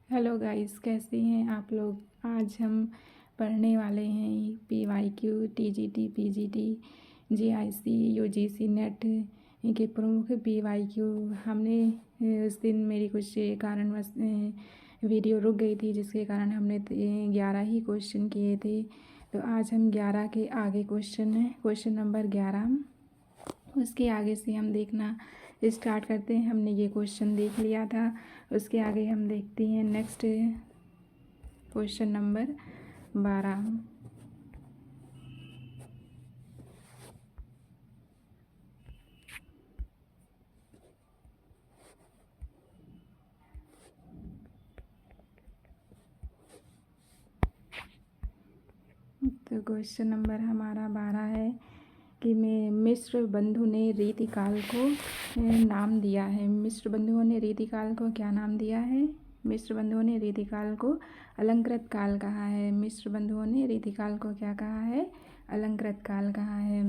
Hello guys, कैसे हैं आप लोग। आज हम पढ़ने वाले हैं PYQ, TGT, PGT, GIC, UGC, net के प्रमुख PYQ। हमने उस दिन मेरी कुछ कारणवश वीडियो रुक गई थी, जिसके कारण हमने 11 ही क्वेश्चन किए थे। तो आज हम 11 के आगे क्वेश्चन नंबर 11, उसके आगे से हम देखना स्टार्ट करते हैं। हमने ये क्वेश्चन देख लिया था, उसके आगे हम देखते हैं नेक्स्ट क्वेश्चन नंबर 12। तो क्वेश्चन नंबर हमारा 12 है कि मिस्र बंधु ने रीतिकाल को नाम दिया है। मिस्र बंधुओं ने रीतिकाल को क्या नाम दिया है? मिस्र बंधुओं ने रीतिकाल को अलंकृत काल कहा है। मिस्र बंधुओं ने रीतिकाल को क्या कहा है? अलंकृत काल कहा है।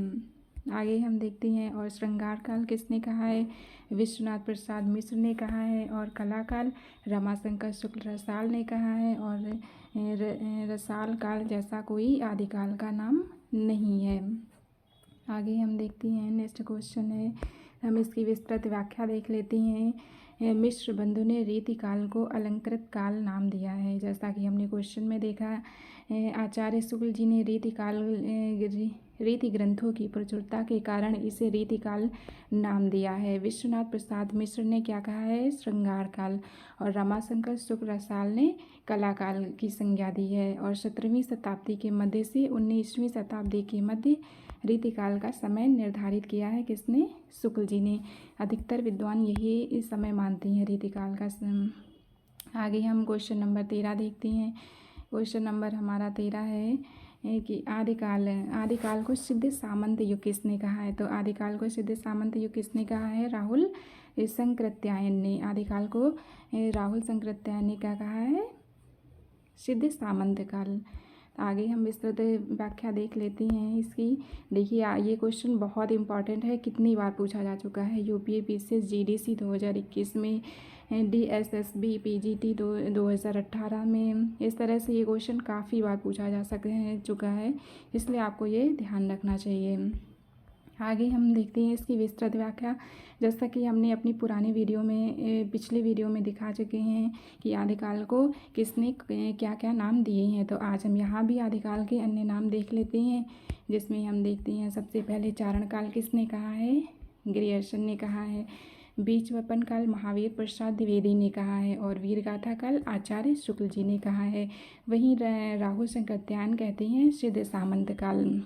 आगे हम देखते हैं, और श्रृंगार काल किसने कहा है? विश्वनाथ प्रसाद मिश्र ने कहा है। और कलाकाल रमाशंकर शुक्ल रसाल ने कहा है। और रसाल काल जैसा कोई आदिकाल का नाम नहीं है। आगे हम देखते हैं, नेक्स्ट क्वेश्चन है, हम इसकी विस्तृत व्याख्या देख लेते हैं। मिश्र बंधु ने रीतिकाल को अलंकृत काल नाम दिया है। जैसा कि हमने क्वेश्चन में देखा, आचार्य शुक्ल जी ने रीति ग्रंथों की प्रचुरता के कारण इसे रीतिकाल नाम दिया है। विश्वनाथ प्रसाद मिश्र ने क्या कहा है? श्रृंगार काल। और रमाशंकर शुक्ल रसाल ने कलाकाल की संज्ञा दी है। और 17वीं शताब्दी के मध्य से 19वीं शताब्दी के मध्य रीतिकाल का समय निर्धारित किया है। किसने? शुक्ल जी ने। अधिकतर विद्वान यही इस समय मानते हैं रीतिकाल का समय। आगे हम क्वेश्चन नंबर 13 देखते हैं। क्वेश्चन नंबर हमारा 13 है कि आदिकाल को सिद्ध सामंत युग किसने कहा है? तो आदिकाल को सिद्ध सामंत युग किसने कहा है? राहुल संकृत्यायन ने। आदिकाल को राहुल संकृत्यायन ने क्या कहा है? सिद्ध सामंत काल। आगे हम विस्तृत व्याख्या देख लेते हैं इसकी। देखिए, ये क्वेश्चन बहुत इंपॉर्टेंट है, कितनी बार पूछा जा चुका है। UPSC GDC 2021 में, DSSB PGT 2018 में। इस तरह से ये क्वेश्चन काफ़ी बार पूछा जा चुका है, इसलिए आपको ये ध्यान रखना चाहिए। आगे हम देखते हैं इसकी विस्तृत व्याख्या। जैसा कि हमने अपनी पुरानी वीडियो में, पिछले वीडियो में दिखा चुके हैं कि आदिकाल को किसने क्या क्या नाम दिए हैं। तो आज हम यहाँ भी आदिकाल के अन्य नाम देख लेते हैं, जिसमें हम देखते हैं सबसे पहले चारण काल किसने कहा है? ग्रियर्सन ने कहा है। बीच वपन काल महावीर प्रसाद द्विवेदी ने कहा है। और वीरगाथा काल आचार्य शुक्ल जी ने कहा है। वहीं राहुल संकृत्यायन कहते हैं सिद्ध सामंत काल।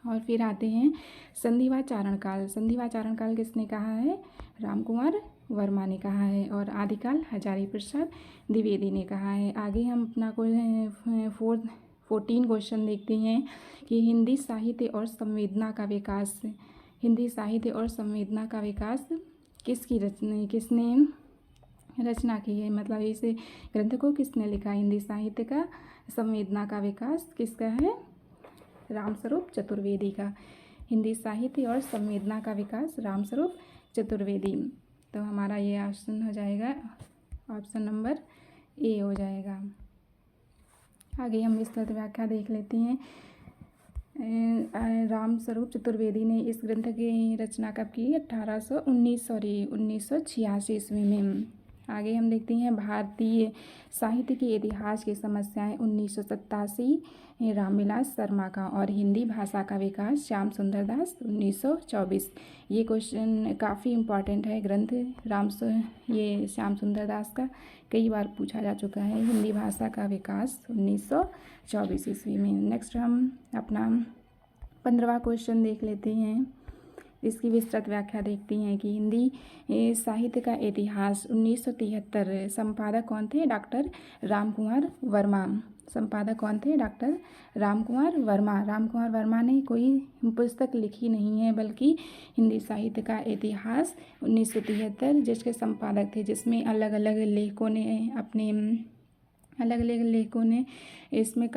और फिर आते हैं संधिवाचारण काल। संधिवाचारण काल किसने कहा है? रामकुमार वर्मा ने कहा है। और आदिकाल हजारी प्रसाद द्विवेदी ने कहा है। आगे हम अपना कोई 14 क्वेश्चन देखते हैं कि हिंदी साहित्य और संवेदना का विकास, हिंदी साहित्य और संवेदना का विकास किसने रचना की है? मतलब इस ग्रंथ को किसने लिखा? हिंदी साहित्य का संवेदना का विकास किसका है? रामस्वरूप चतुर्वेदी का। हिंदी साहित्य और संवेदना का विकास रामस्वरूप चतुर्वेदी। तो हमारा ये ऑप्शन हो जाएगा, ऑप्शन नंबर A हो जाएगा। आगे हम विस्तृत व्याख्या देख लेते हैं। रामस्वरूप चतुर्वेदी ने इस ग्रंथ की रचना कब की? 1986 ईस्वी में। आगे हम देखते हैं भारतीय साहित्य के इतिहास की समस्याएं 1987 रामविलास शर्मा का। और हिंदी भाषा का विकास श्याम सुंदर दास 1924। ये क्वेश्चन काफ़ी इम्पॉर्टेंट है ग्रंथ ये श्याम सुंदर दास का कई बार पूछा जा चुका है। हिंदी भाषा का विकास 1924 ईस्वी में। नेक्स्ट हम अपना 15वां क्वेश्चन देख लेते हैं। इसकी विस्तृत व्याख्या देखते हैं कि हिंदी साहित्य का इतिहास 1973। संपादक कौन थे? डॉक्टर रामकुमार वर्मा। संपादक कौन थे? डॉक्टर रामकुमार वर्मा। रामकुमार वर्मा ने कोई पुस्तक लिखी नहीं है, बल्कि हिंदी साहित्य का इतिहास 1973 जिसके संपादक थे, जिसमें अलग अलग लेखकों ने इसमें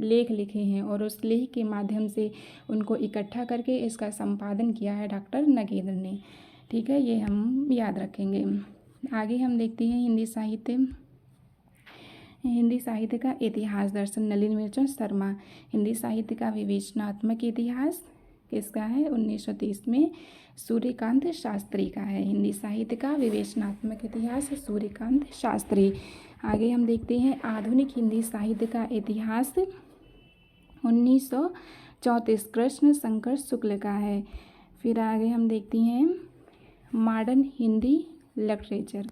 लेख लिखे हैं। और उस लेख के माध्यम से उनको इकट्ठा करके इसका संपादन किया है डॉक्टर नगेंद्र ने। ठीक है, ये हम याद रखेंगे। आगे हम देखते हैं हिंदी साहित्य का इतिहास दर्शन नलिन मोचन शर्मा। हिंदी साहित्य का विवेचनात्मक इतिहास किसका है? 1930 में सूर्यकांत शास्त्री का है। हिंदी साहित्य का विवेचनात्मक इतिहास सूर्यकांत शास्त्री। आगे हम देखते हैं आधुनिक हिंदी साहित्य का इतिहास 1934 कृष्ण शंकर शुक्ल का है। फिर आगे हम देखते हैं modern Hindi literature.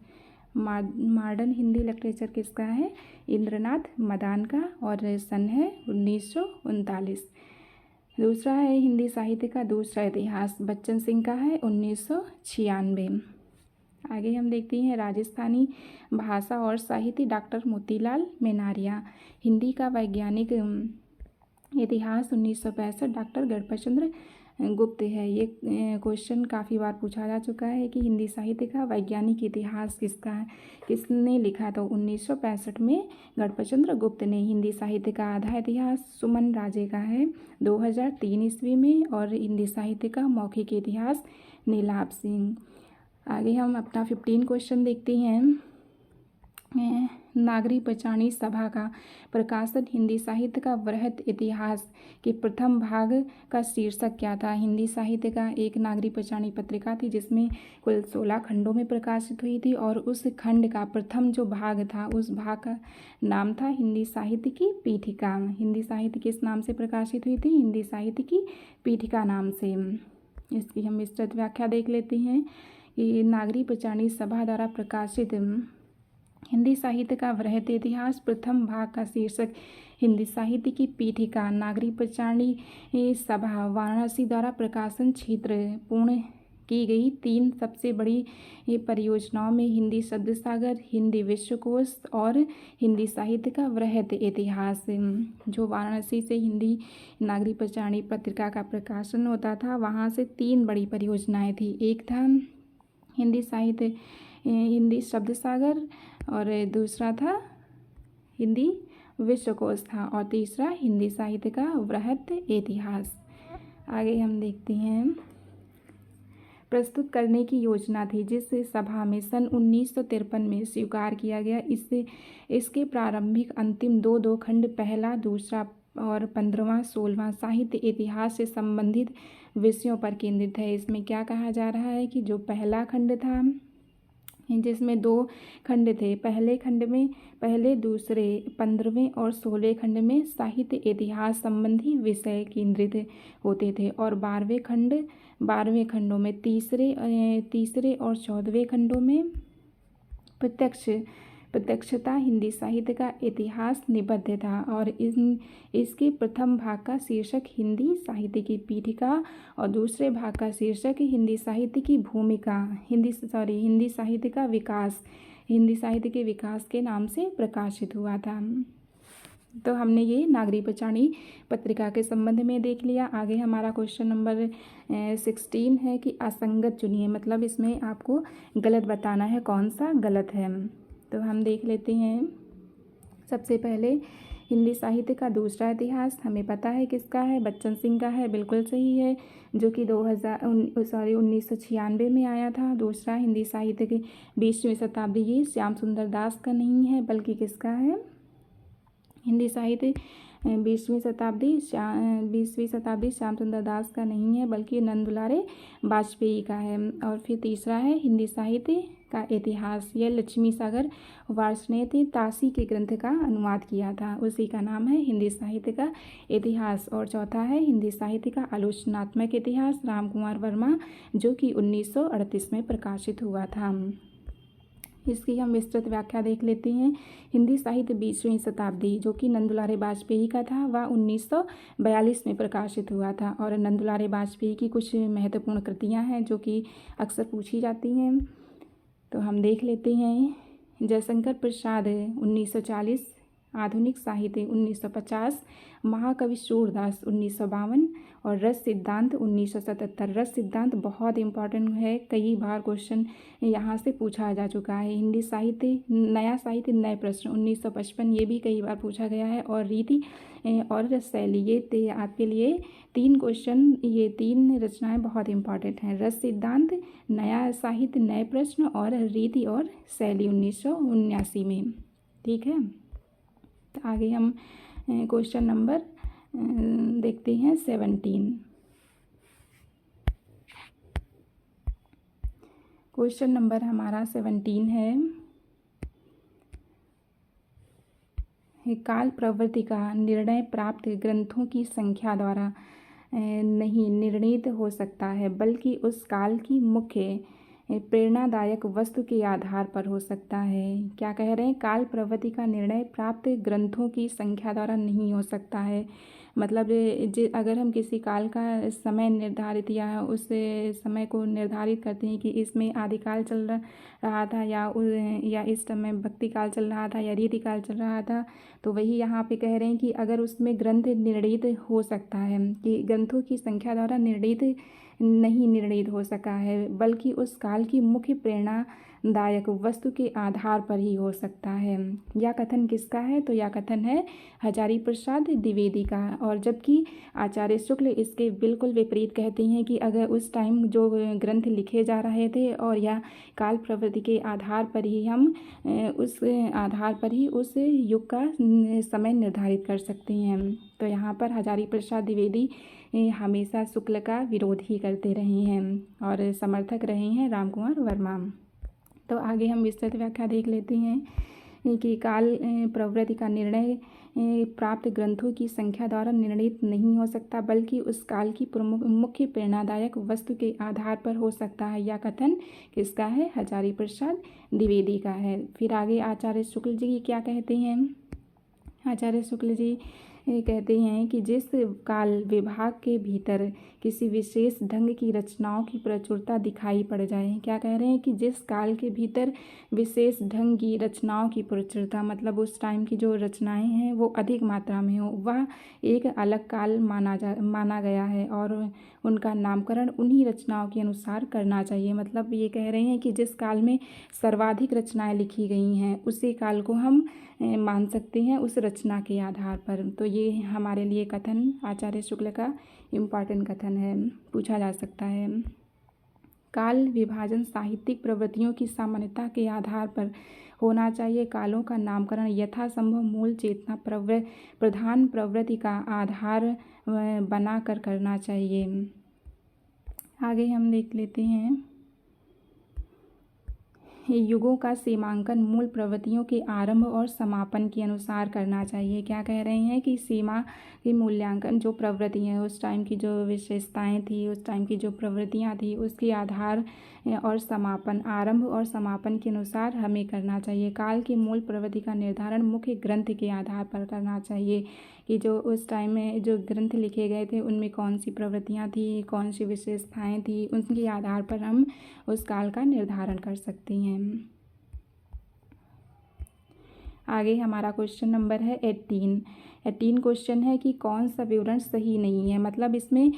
Modern Hindi literature किसका है? इंद्रनाथ मदान का, और सन है 1939। दूसरा है हिंदी साहित्य का दूसरा इतिहास बच्चन सिंह का है 1996। आगे हम देखते हैं राजस्थानी भाषा और साहित्य डॉक्टर मोतीलाल मेनारिया। हिंदी का वैज्ञानिक इतिहास 1965 डॉक्टर गणपतचंद्र गुप्त है। ये क्वेश्चन काफ़ी बार पूछा जा चुका है कि हिंदी साहित्य का वैज्ञानिक इतिहास किसने लिखा? तो 1965 में गणपतचंद्र गुप्त ने। हिंदी साहित्य का आधा इतिहास सुमन राजे का है 2003 ईस्वी में, और हिंदी साहित्य का मौखिक इतिहास नीलाभ सिंह। आगे हम अपना 15 क्वेश्चन देखते हैं। नागरी पंचाणी सभा का प्रकाशन हिंदी साहित्य का वृहत इतिहास के प्रथम भाग का शीर्षक क्या था? हिंदी साहित्य का एक नागरी पंचाणी पत्रिका थी जिसमें कुल 16 खंडों में प्रकाशित हुई थी, और उस खंड का प्रथम जो भाग था उस भाग का नाम था हिंदी साहित्य की पीठिका। हिंदी साहित्य किस नाम से प्रकाशित हुई थी? हिंदी साहित्य की पीठिका नाम से। इसकी हम विस्तृत व्याख्या देख लेते हैं कि नागरी पंचाणी सभा द्वारा प्रकाशित हिंदी साहित्य का वृहत इतिहास प्रथम भाग का शीर्षक हिंदी साहित्य की पीठिका। नागरी पंचाणी सभा वाराणसी द्वारा प्रकाशन क्षेत्र पूर्ण की गई 3 सबसे बड़ी परियोजनाओं में हिंदी शब्द सागर, हिंदी विश्वकोश और हिंदी साहित्य का वृहत इतिहास। जो वाराणसी से हिंदी नागरी पंचाणी पत्रिका का प्रकाशन होता था, वहाँ से 3 बड़ी परियोजनाएं थी। एक था हिंदी शब्द सागर, और दूसरा था हिंदी विश्वकोश था, और तीसरा हिंदी साहित्य का वृहत इतिहास। आगे हम देखते हैं प्रस्तुत करने की योजना थी जिस सभा में सन 1953 में स्वीकार किया गया। इसके प्रारंभिक अंतिम दो खंड पहला, दूसरा और 15वां 16वां साहित्य इतिहास से संबंधित विषयों पर केंद्रित है। इसमें क्या कहा जा रहा है कि जो पहला खंड था जिसमें 2 खंड थे, पहले दूसरे 15वें और 16वें खंड में साहित्य इतिहास संबंधी विषय केंद्रित होते थे, और 12वें खंडों में तीसरे और 14वें खंडों में प्रत्यक्षता हिंदी साहित्य का इतिहास निबद्ध था, और इसके प्रथम भाग का शीर्षक हिंदी साहित्य की पीठिका और दूसरे भाग का शीर्षक हिंदी साहित्य की भूमिका हिंदी साहित्य का विकास, हिंदी साहित्य के विकास के नाम से प्रकाशित हुआ था। तो हमने ये नागरी पंचाणी पत्रिका के संबंध में देख लिया। आगे हमारा क्वेश्चन नंबर 16 है कि असंगत चुनिए, मतलब इसमें आपको गलत बताना है, कौन सा गलत है। तो हम देख लेते हैं। सबसे पहले हिंदी साहित्य का दूसरा इतिहास हमें पता है किसका है, बच्चन सिंह का है, बिल्कुल सही है, जो कि 1996 में आया था। दूसरा हिंदी साहित्य की 20वीं शताब्दी, ये श्याम सुंदर दास का नहीं है बल्कि किसका है? हिंदी साहित्य 20वीं शताब्दी श्याम सुंदर दास का नहीं है बल्कि नंदुलारे वाजपेयी का है। और फिर तीसरा है हिंदी साहित्य का इतिहास, यह लक्ष्मी सागर वार्ष्णेय ने ताशी के ग्रंथ का अनुवाद किया था, उसी का नाम है हिंदी साहित्य का इतिहास। और चौथा है हिंदी साहित्य का आलोचनात्मक इतिहास, राम कुमार वर्मा, जो कि 1938 में प्रकाशित हुआ था। इसकी हम विस्तृत व्याख्या देख लेते हैं। हिंदी साहित्य 20वीं शताब्दी, जो कि नंदुलारे वाजपेयी का था, वह 1942 में प्रकाशित हुआ था। और नंदुलारे वाजपेयी की कुछ महत्वपूर्ण कृतियां हैं जो कि अक्सर पूछी जाती हैं, तो हम देख लेते हैं। जयशंकर प्रसाद 1940 आधुनिक साहित्य 1950, महाकवि सूरदास 1952 और रस सिद्धांत 1977। रस सिद्धांत बहुत इंपॉर्टेंट है, कई बार क्वेश्चन यहाँ से पूछा जा चुका है। हिंदी साहित्य नया साहित्य नए प्रश्न 1955, ये भी कई बार पूछा गया है। और रीति और शैली, ये आपके लिए 3 क्वेश्चन, ये 3 रचनाएं बहुत इंपॉर्टेंट हैं। रस सिद्धांत, नया साहित्य नए प्रश्न और रीति और शैली 1979 में। ठीक है, तो आगे हम क्वेश्चन नंबर देखते हैं 17। क्वेश्चन नंबर हमारा 17 है, काल प्रवृत्ति का निर्णय प्राप्त ग्रंथों की संख्या द्वारा नहीं निर्णीत हो सकता है, बल्कि उस काल की मुख्य प्रेरणादायक वस्तु के आधार पर हो सकता है। क्या कह रहे हैं? काल प्रवृत्ति का निर्णय प्राप्त ग्रंथों की संख्या द्वारा नहीं हो सकता है। मतलब अगर हम किसी काल का समय निर्धारित या उस समय को निर्धारित करते हैं कि इसमें आदिकाल चल रहा था या इस समय भक्ति काल चल रहा था या रीति काल चल रहा था, तो वही यहाँ पे कह रहे हैं कि अगर उसमें ग्रंथ निर्णीत हो सकता है कि ग्रंथों की संख्या द्वारा निर्णीत हो सका है, बल्कि उस काल की मुख्य प्रेरणादायक वस्तु के आधार पर ही हो सकता है। यह कथन किसका है? तो यह कथन है हजारी प्रसाद द्विवेदी का। और जबकि आचार्य शुक्ल इसके बिल्कुल विपरीत कहते हैं कि अगर उस टाइम जो ग्रंथ लिखे जा रहे थे और यह काल प्रवृत्ति के आधार पर ही हम उस आधार पर ही उस युग का समय निर्धारित कर सकते हैं। तो यहाँ पर हजारी प्रसाद द्विवेदी हमेशा शुक्ल का विरोध ही करते रहे हैं और समर्थक रहे हैं रामकुमार वर्मा। तो आगे हम विस्तृत व्याख्या देख लेते हैं कि काल प्रवृत्ति का निर्णय प्राप्त ग्रंथों की संख्या द्वारा निर्णीत नहीं हो सकता, बल्कि उस काल की मुख्य प्रेरणादायक वस्तु के आधार पर हो सकता है। यह कथन किसका है? हजारी प्रसाद द्विवेदी का है। फिर आगे आचार्य शुक्ल जी क्या कहते हैं? आचार्य शुक्ल जी कहते हैं कि जिस काल विभाग के भीतर किसी विशेष ढंग की रचनाओं की प्रचुरता दिखाई पड़ जाए। क्या कह रहे हैं? कि जिस काल के भीतर विशेष ढंग की रचनाओं की प्रचुरता, मतलब उस टाइम की जो रचनाएं हैं वो अधिक मात्रा में हो, वह एक अलग काल माना गया है और उनका नामकरण उन्हीं रचनाओं के अनुसार करना चाहिए। मतलब ये कह रहे हैं कि जिस काल में सर्वाधिक रचनाएं लिखी गई हैं उसी काल को हम मान सकते हैं उस रचना के आधार पर। तो ये हमारे लिए कथन आचार्य शुक्ल का इम्पॉर्टेंट कथन है, पूछा जा सकता है। काल विभाजन साहित्यिक प्रवृत्तियों की सामान्यता के आधार पर होना चाहिए। कालों का नामकरण यथासंभव मूल चेतना प्रधान प्रवृत्ति का आधार बनाकर करना चाहिए। आगे हम देख लेते हैं, युगों का सीमांकन मूल प्रवृत्तियों के आरंभ और समापन के अनुसार करना चाहिए। क्या कह रहे हैं? कि सीमा की मूल्यांकन जो प्रवृत्ति है उस टाइम की जो विशेषताएं थी, उस टाइम की जो प्रवृत्तियां थी, उसके आधार और समापन, आरंभ और समापन के अनुसार हमें करना चाहिए। काल की मूल प्रवृत्ति का निर्धारण मुख्य ग्रंथ के आधार पर करना चाहिए कि जो उस टाइम में जो ग्रंथ लिखे गए थे उनमें कौन सी प्रवृत्तियां थी, कौन सी विशेषताएं थी, उनके आधार पर हम उस काल का निर्धारण कर सकते हैं। आगे हमारा क्वेश्चन नंबर है 18 क्वेश्चन है कि कौन सा विवरण सही नहीं है। मतलब इसमें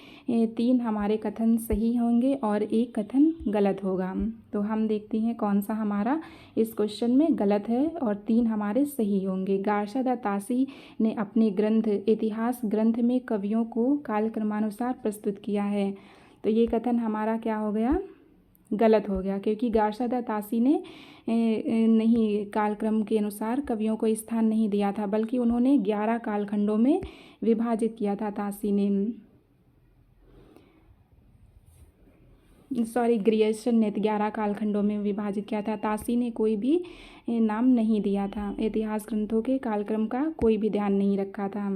3 हमारे कथन सही होंगे और 1 कथन गलत होगा। तो हम देखते हैं कौन सा हमारा इस क्वेश्चन में गलत है और 3 हमारे सही होंगे। गार्षा तासी ने अपने ग्रंथ इतिहास ग्रंथ में कवियों को कालक्रमानुसार प्रस्तुत किया है। तो ये कथन हमारा क्या हो गया? गलत हो गया, क्योंकि गार्षा तासी ने नहीं कालक्रम के अनुसार कवियों को स्थान नहीं दिया था, बल्कि उन्होंने 11 कालखंडों में विभाजित किया था। तासी ने ग्रियर्सन ने 11 कालखंडों में विभाजित किया था। तासी ने कोई भी नाम नहीं दिया था, इतिहास ग्रंथों के कालक्रम का कोई भी ध्यान नहीं रखा था,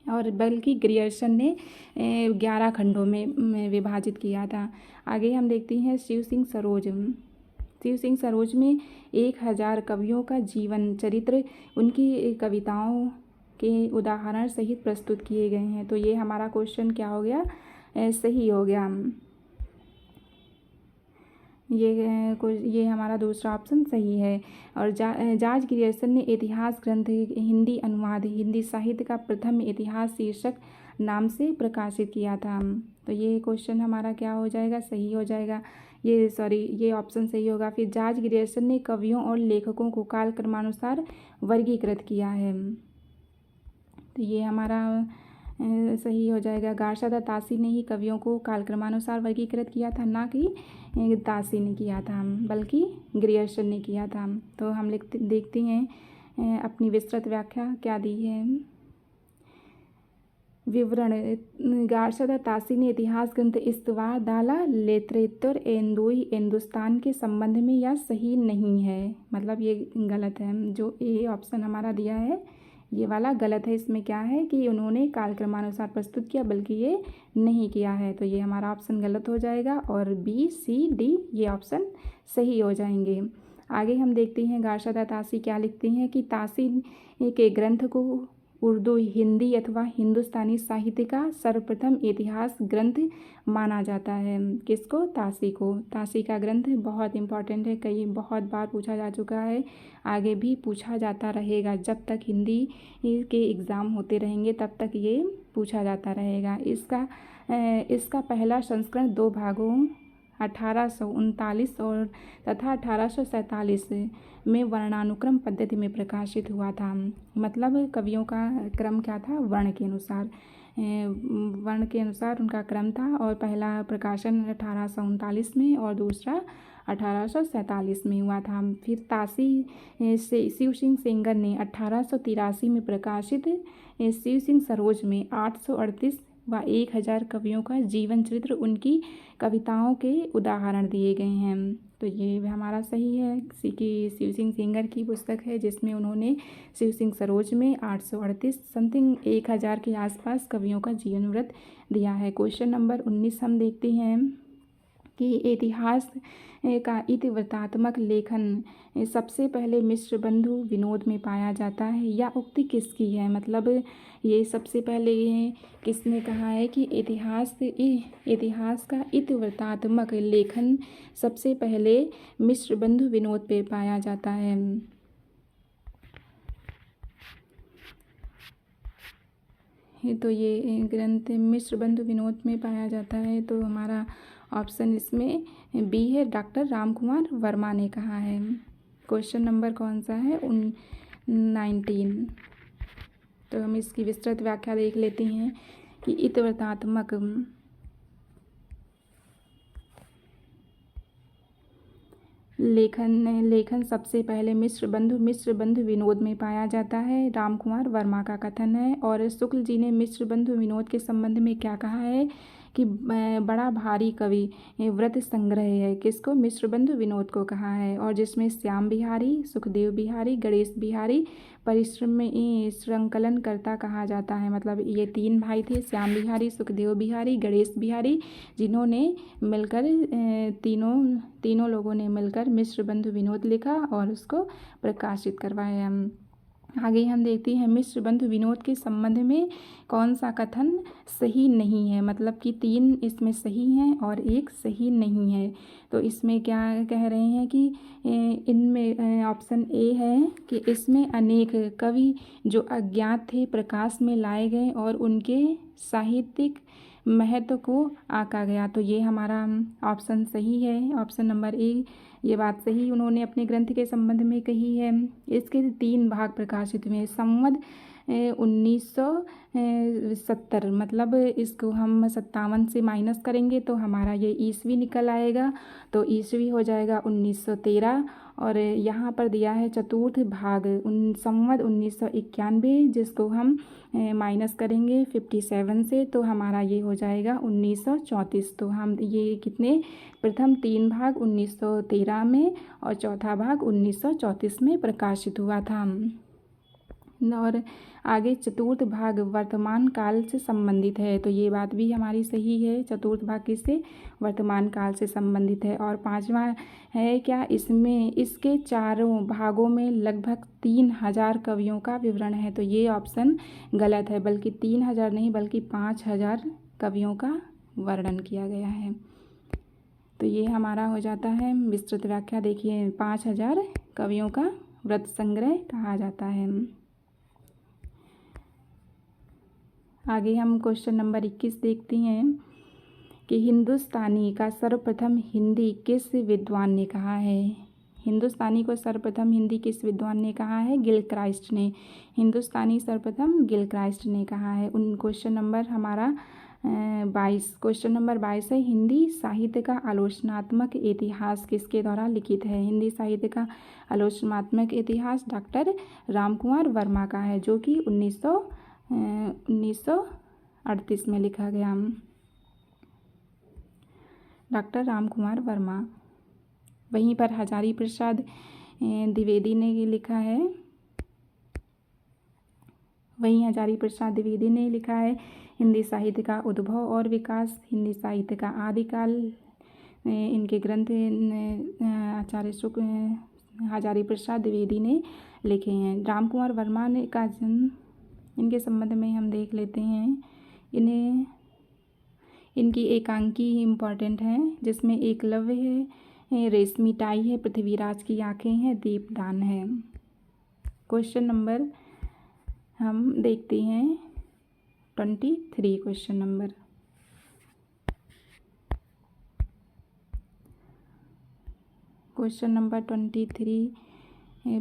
और बल्कि ग्रियर्सन ने 11 खंडों में विभाजित किया था। आगे हम देखते हैं शिव सिंह सरोज में 1000 कवियों का जीवन चरित्र उनकी कविताओं के उदाहरण सहित प्रस्तुत किए गए हैं। तो ये हमारा क्वेश्चन क्या हो गया? सही हो गया। ये हमारा दूसरा ऑप्शन सही है। और जॉर्ज ग्रियर्सन ने इतिहास ग्रंथ हिंदी अनुवाद हिंदी साहित्य का प्रथम इतिहास शीर्षक नाम से प्रकाशित किया था। तो ये क्वेश्चन हमारा क्या हो जाएगा, सही हो जाएगा। ये ऑप्शन सही होगा। फिर जॉर्ज ग्रियर्सन ने कवियों और लेखकों को कालक्रमानुसार वर्गीकृत किया है। तो ये हमारा सही हो जाएगा। गार्शा तासी ने ही कवियों को कालक्रमानुसार वर्गीकृत किया था, ना कि तासी ने किया था, बल्कि ग्रियर्सन ने किया था। तो हम देखते हैं अपनी विस्तृत व्याख्या क्या दी है। विवरण। गार्शा तासी ने इतिहास ग्रंथ इस्तवार दाला लेत्रेत्तर एंदोई हिंदुस्तान के संबंध में यह सही नहीं है, मतलब ये गलत है। जो ए ऑप्शन हमारा दिया है ये वाला गलत है। इसमें क्या है कि उन्होंने कालक्रमानुसार प्रस्तुत किया, बल्कि ये नहीं किया है। तो ये हमारा ऑप्शन गलत हो जाएगा और बी सी डी ये ऑप्शन सही हो जाएंगे। आगे हम देखते हैं गार्शा तासी क्या लिखते हैं कि तासी के ग्रंथ को उर्दू, हिंदी अथवा हिंदुस्तानी साहित्य का सर्वप्रथम इतिहास ग्रंथ माना जाता है। किसको? तासी को। तासी का ग्रंथ बहुत इम्पॉर्टेंट है, कई बहुत बार पूछा जा चुका है, आगे भी पूछा जाता रहेगा। जब तक हिंदी के एग्ज़ाम होते रहेंगे तब तक ये पूछा जाता रहेगा। इसका पहला संस्करण 2 भागों 1839 और तथा 1847 में वर्णानुक्रम पद्धति में प्रकाशित हुआ था। मतलब कवियों का क्रम क्या था? वर्ण के अनुसार उनका क्रम था। और पहला प्रकाशन 1839 में और दूसरा 1847 में हुआ था। फिर तासी से शिव सिंह सेंगर ने 1883 में प्रकाशित शिव सिंह सरोज में 838 व 1000 कवियों का जीवन चरित्र, उनकी कविताओं के उदाहरण दिए गए हैं। तो ये हमारा सही है कि शिव सिंह सेंगर की पुस्तक है, जिसमें उन्होंने शिव सिंह सरोज में 838 समथिंग 1000 के आसपास कवियों का जीवन वृत्त दिया है। क्वेश्चन नंबर 19 हम देखते हैं कि इतिहास का इतिवृत्तात्मक लेखन सबसे पहले मिश्र बंधु विनोद में पाया जाता है। यह उक्ति किसकी है? मतलब ये सबसे पहले किसने कहा है कि इतिहास का इतिवृत्तात्मक लेखन सबसे पहले मिश्र बंधु विनोद पे पाया जाता है। तो ये ग्रंथ मिश्र बंधु विनोद में पाया जाता है। तो हमारा ऑप्शन इसमें बी है, डॉक्टर रामकुमार वर्मा ने कहा है। क्वेश्चन नंबर कौन सा है? 19। तो हम इसकी विस्तृत व्याख्या देख लेते हैं कि इतिवृत्तात्मक लेखन सबसे पहले मिश्र बंधु विनोद में पाया जाता है, रामकुमार वर्मा का कथन है। और शुक्ल जी ने मिश्र बंधु विनोद के संबंध में क्या कहा है कि बड़ा भारी कवि व्रत संग्रह है। किसको? मिश्र बंधु विनोद को कहा है। और जिसमें श्याम बिहारी, सुखदेव बिहारी, गणेश बिहारी परिश्रम में श्रृंखलनकर्ता कहा जाता है। मतलब ये 3 भाई थे, श्याम बिहारी, सुखदेव बिहारी, गणेश बिहारी, जिन्होंने मिलकर तीनों लोगों ने मिलकर मिश्र बंधु विनोद लिखा और उसको प्रकाशित करवाया। आगे हम देखते हैं मिश्र बंधु विनोद के संबंध में कौन सा कथन सही नहीं है। मतलब कि 3 इसमें सही हैं और 1 सही नहीं है। तो इसमें क्या कह रहे हैं कि इनमें ऑप्शन ए है कि इसमें अनेक कवि जो अज्ञात थे प्रकाश में लाए गए और उनके साहित्यिक महत्व को आंका गया। तो ये हमारा ऑप्शन सही है, ऑप्शन नंबर ए। ये बात सही उन्होंने अपने ग्रंथ के संबंध में कही है। इसके 3 भाग प्रकाशित हुए। संवत 1970, मतलब इसको हम 57 से माइनस करेंगे तो हमारा ये ईस्वी निकल आएगा। तो ईस्वी हो जाएगा 1913। और यहाँ पर दिया है चतुर्थ भाग संवत 1991, जिसको हम माइनस करेंगे 57 से तो हमारा ये हो जाएगा 1934। तो हम ये कितने प्रथम 3 भाग 1913 में और चौथा भाग 1934 में प्रकाशित हुआ था। और आगे चतुर्थ भाग वर्तमान काल से संबंधित है। तो ये बात भी हमारी सही है, चतुर्थ भाग किससे? वर्तमान काल से संबंधित है। और 5वां है क्या? इसमें इसके 4 भागों में लगभग 3000 कवियों का विवरण है। तो ये ऑप्शन गलत है, बल्कि 3000 नहीं बल्कि 5000 कवियों का वर्णन किया गया है। तो ये हमारा हो जाता है विस्तृत व्याख्या। देखिए 5000 कवियों का व्रत संग्रह कहा जाता है। आगे हम क्वेश्चन नंबर 21 देखते हैं कि हिंदुस्तानी का सर्वप्रथम हिंदी किस विद्वान ने कहा है। हिंदुस्तानी को सर्वप्रथम हिंदी किस विद्वान ने कहा है? गिलक्राइस्ट ने। हिंदुस्तानी सर्वप्रथम गिलक्राइस्ट ने कहा है। उन क्वेश्चन नंबर हमारा 22। क्वेश्चन नंबर 22 है, हिंदी साहित्य का आलोचनात्मक इतिहास किसके द्वारा लिखित है? हिंदी साहित्य का आलोचनात्मक इतिहास डॉक्टर रामकुमार वर्मा का है, जो कि 1938 में लिखा गया। डॉक्टर रामकुमार वर्मा। वहीं पर हजारी प्रसाद द्विवेदी ने लिखा है। हजारी प्रसाद द्विवेदी ने लिखा है हिंदी साहित्य का उद्भव और विकास, हिंदी साहित्य का आदिकाल। इनके ग्रंथ आचार्य शुक्ल हजारी प्रसाद द्विवेदी ने लिखे हैं। रामकुमार वर्मा ने का जन्म, इनके संबंध में हम देख लेते हैं। इनकी एकांकी इम्पॉर्टेंट है, जिसमें एकलव्य है, रेशमी टाई है, पृथ्वीराज की आंखें हैं, दीपदान है। क्वेश्चन नंबर हम देखते हैं 23। Question number question number 23।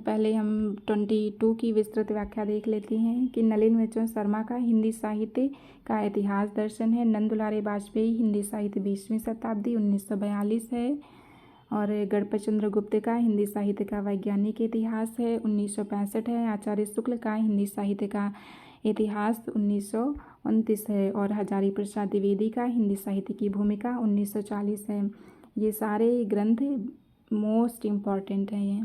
पहले हम 22 की विस्तृत व्याख्या देख लेते हैं कि नलिन मोचन शर्मा का हिंदी साहित्य का इतिहास दर्शन है। नंदुलारे वाजपेयी हिंदी साहित्य 20वीं शताब्दी 1942 है। और गणपत चंद्र गुप्त का हिंदी साहित्य का वैज्ञानिक इतिहास है 1965 है। आचार्य शुक्ल का हिंदी साहित्य का इतिहास 1929 है। और हजारी प्रसाद द्विवेदी का हिंदी साहित्य की भूमिका 1940 है। ये सारे ग्रंथ मोस्ट इम्पॉर्टेंट हैं ये।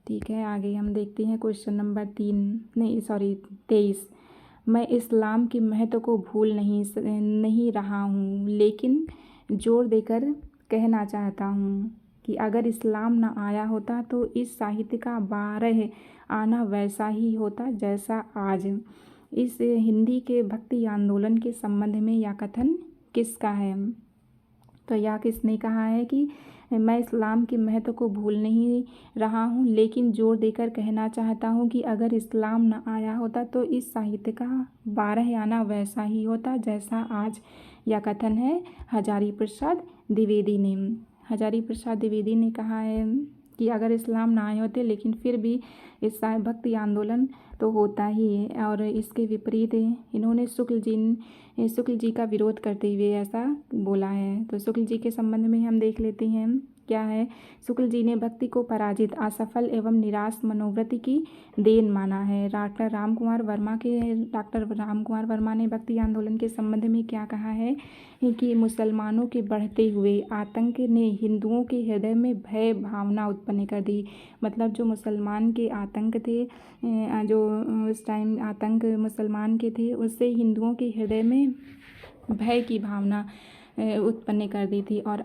ठीक है, आगे हम देखते हैं क्वेश्चन नंबर 23। मैं इस्लाम के महत्व को भूल नहीं रहा हूँ, लेकिन जोर देकर कहना चाहता हूँ कि अगर इस्लाम न आया होता तो इस साहित्य का 12 आना वैसा ही होता जैसा आज। इस हिंदी के भक्ति आंदोलन के संबंध में यह कथन किसका है? तो यह किसने कहा है कि मैं इस्लाम के महत्व को भूल नहीं रहा हूँ, लेकिन जोर देकर कहना चाहता हूँ कि अगर इस्लाम न आया होता तो इस साहित्य का 12 आना वैसा ही होता जैसा आज। यह कथन है हजारी प्रसाद द्विवेदी ने। हजारी प्रसाद द्विवेदी ने कहा है कि अगर इस्लाम ना आए होते, लेकिन फिर भी इस भक्ति आंदोलन तो होता ही है। और इसके विपरीत इन्होंने शुक्ल जी का विरोध करते हुए ऐसा बोला है। तो शुक्ल जी के संबंध में हम देख लेते हैं क्या है। शुक्ल जी ने भक्ति को पराजित, असफल एवं निराश मनोवृत्ति की देन माना है। डॉक्टर रामकुमार वर्मा ने भक्ति आंदोलन के संबंध में क्या कहा है कि मुसलमानों के बढ़ते हुए आतंक ने हिंदुओं के हृदय में भय भावना उत्पन्न कर दी। मतलब जो मुसलमान के आतंक थे, जो उस टाइम आतंक मुसलमान के थे, उससे हिंदुओं के हृदय में भय की भावना उत्पन्न कर दी थी। और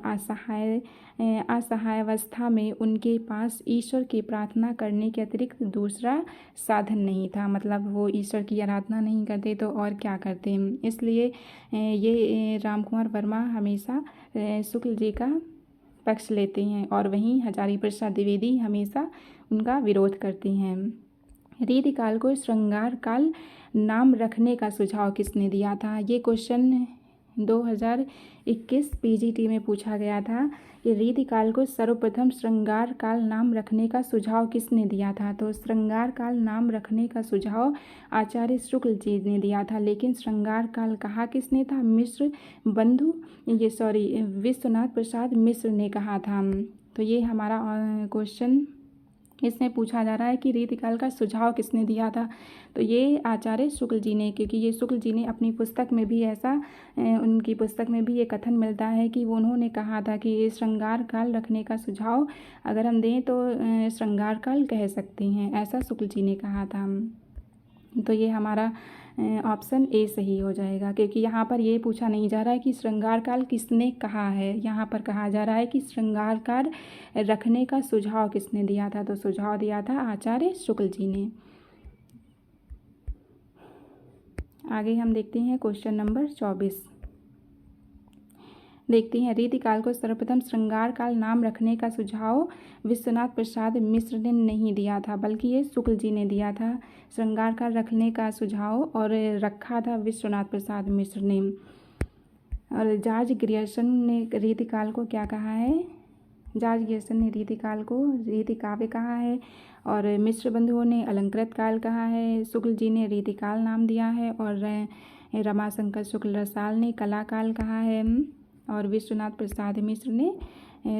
असहायावस्था में उनके पास ईश्वर की प्रार्थना करने के अतिरिक्त दूसरा साधन नहीं था। मतलब वो ईश्वर की आराधना नहीं करते तो और क्या करते। इसलिए ये रामकुमार वर्मा हमेशा शुक्ल जी का पक्ष लेते हैं, और वहीं हजारी प्रसाद द्विवेदी हमेशा उनका विरोध करते हैं। रीतिकाल को श्रृंगार काल नाम रखने का सुझाव किसने दिया था? ये क्वेश्चन 2021 पीजीटी में पूछा गया था कि रीतिकाल को सर्वप्रथम श्रृंगार काल नाम रखने का सुझाव किसने दिया था? तो श्रृंगार काल नाम रखने का सुझाव आचार्य शुक्ल जी ने दिया था। लेकिन श्रृंगार काल कहा किसने था? विश्वनाथ प्रसाद मिश्र ने कहा था। तो ये हमारा क्वेश्चन इसमें पूछा जा रहा है कि रीतिकाल का सुझाव किसने दिया था? तो ये आचार्य शुक्ल जी ने, क्योंकि ये शुक्ल जी ने अपनी पुस्तक में भी उनकी पुस्तक में भी ये कथन मिलता है कि उन्होंने कहा था कि श्रृंगार काल रखने का सुझाव अगर हम दें तो श्रृंगार काल कह सकते हैं, ऐसा शुक्ल जी ने कहा था। तो ये हमारा ऑप्शन ए सही हो जाएगा, क्योंकि यहाँ पर ये पूछा नहीं जा रहा है कि श्रृंगार काल किसने कहा है। यहाँ पर कहा जा रहा है कि श्रृंगार काल रखने का सुझाव किसने दिया था? तो सुझाव दिया था आचार्य शुक्ल जी ने। आगे हम देखते हैं क्वेश्चन नंबर 24। देखते हैं। रीतिकाल को सर्वप्रथम श्रृंगार काल नाम रखने का सुझाव विश्वनाथ प्रसाद मिश्र ने नहीं दिया था, बल्कि ये शुक्ल जी ने दिया था। श्रृंगार काल रखने का सुझाव और रखा था विश्वनाथ प्रसाद मिश्र ने। और जॉर्ज ग्रियर्सन ने रीतिकाल को क्या कहा है? जॉर्ज ग्रियर्सन ने रीतिकाल को रीतिकाव्य कहा है, और मिश्र बंधुओं ने अलंकृत काल कहा है। शुक्ल जी ने रीतिकाल नाम दिया है, और रमाशंकर शुक्ल रसाल ने कलाकाल कहा है, और विश्वनाथ प्रसाद मिश्र ने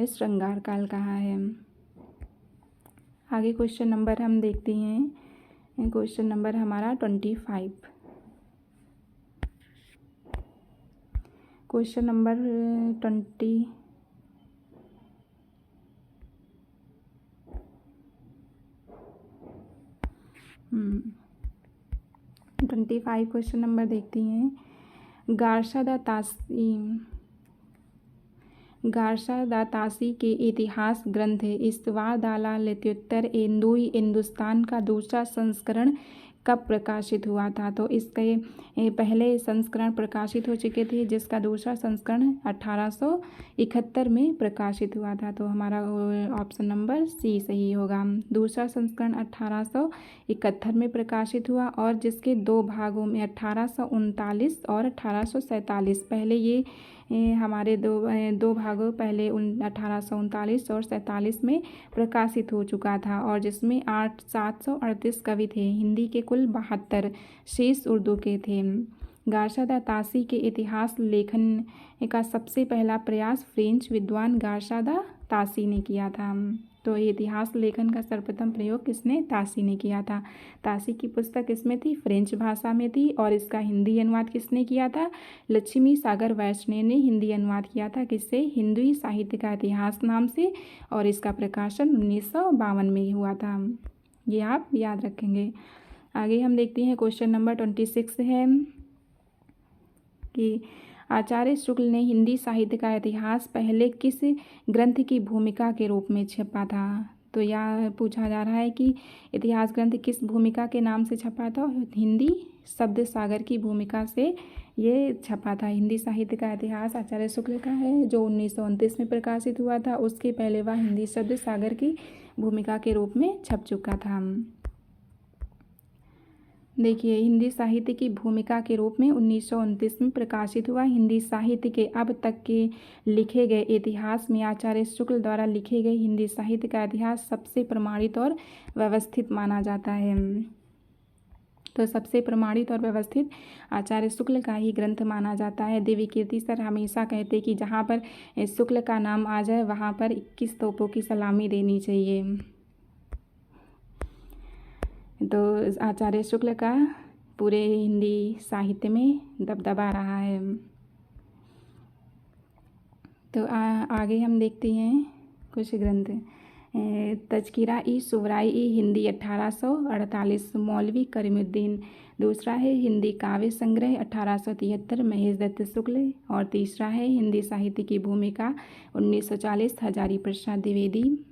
श्रृंगार काल कहा है। आगे क्वेश्चन नंबर हम देखते हैं। क्वेश्चन नंबर हमारा 25। क्वेश्चन नंबर 25 क्वेश्चन नंबर देखती हैं। गारशा दा तासी के इतिहास ग्रंथ इस्तवादालालत्युत्तर एंदुई हिंदुस्तान का दूसरा संस्करण कब प्रकाशित हुआ था? तो इसके पहले संस्करण प्रकाशित हो चुके थे, जिसका दूसरा संस्करण 1871 में प्रकाशित हुआ था। तो हमारा ऑप्शन नंबर सी सही होगा। दूसरा संस्करण 1871 में प्रकाशित हुआ, और जिसके दो भागों में 1839 और 1847 पहले ये हमारे दो भागों पहले 1839 और 47 में प्रकाशित हो चुका था, और जिसमें 738 कवि थे। हिंदी के कुल 72, शेष उर्दू के थे। गारशा दा तासी के इतिहास लेखन का सबसे पहला प्रयास फ्रेंच विद्वान गारशा दा तासी ने किया था। तो ये इतिहास लेखन का सर्वप्रथम प्रयोग किसने? तासी ने किया था। तासी की पुस्तक किसमें थी? फ्रेंच भाषा में थी, और इसका हिंदी अनुवाद किसने किया था? लक्ष्मी सागर वैष्णव ने हिंदी अनुवाद किया था। किससे? हिंदी साहित्य का इतिहास नाम से, और इसका प्रकाशन 1952 में हुआ था। ये आप याद रखेंगे। आगे हम देखते हैं। क्वेश्चन नंबर 26 है कि आचार्य शुक्ल ने हिंदी साहित्य का इतिहास पहले किस ग्रंथ की भूमिका के रूप में छपा था? तो यह पूछा जा रहा है कि इतिहास ग्रंथ किस भूमिका के नाम से छपा था? हिंदी शब्द सागर की भूमिका से ये छपा था। हिंदी साहित्य का इतिहास आचार्य शुक्ल का है, जो 1929 में प्रकाशित हुआ था। उसके पहले वह हिंदी शब्द सागर की भूमिका के रूप में छप चुका था। देखिए, हिंदी साहित्य की भूमिका के रूप में 1929 में प्रकाशित हुआ। हिंदी साहित्य के अब तक के लिखे गए इतिहास में आचार्य शुक्ल द्वारा लिखे गए हिंदी साहित्य का इतिहास सबसे प्रमाणित और व्यवस्थित माना जाता है। तो सबसे प्रमाणित और व्यवस्थित आचार्य शुक्ल का ही ग्रंथ माना जाता है। देवी कीर्ति सर हमेशा कहते कि जहाँ पर शुक्ल का नाम आ जाए वहाँ पर 21 तोपों की सलामी देनी चाहिए। तो आचार्य शुक्ल का पूरे हिंदी साहित्य में दबदबा रहा है। तो आगे हम देखते हैं कुछ ग्रंथ। तज़किरा ई सुवराई ई हिंदी 1848 मौलवी करीमुद्दीन। दूसरा है हिंदी काव्य संग्रह 1873 महेश दत्त शुक्ल। और तीसरा है हिंदी साहित्य की भूमिका 1940 हजारी प्रसाद द्विवेदी।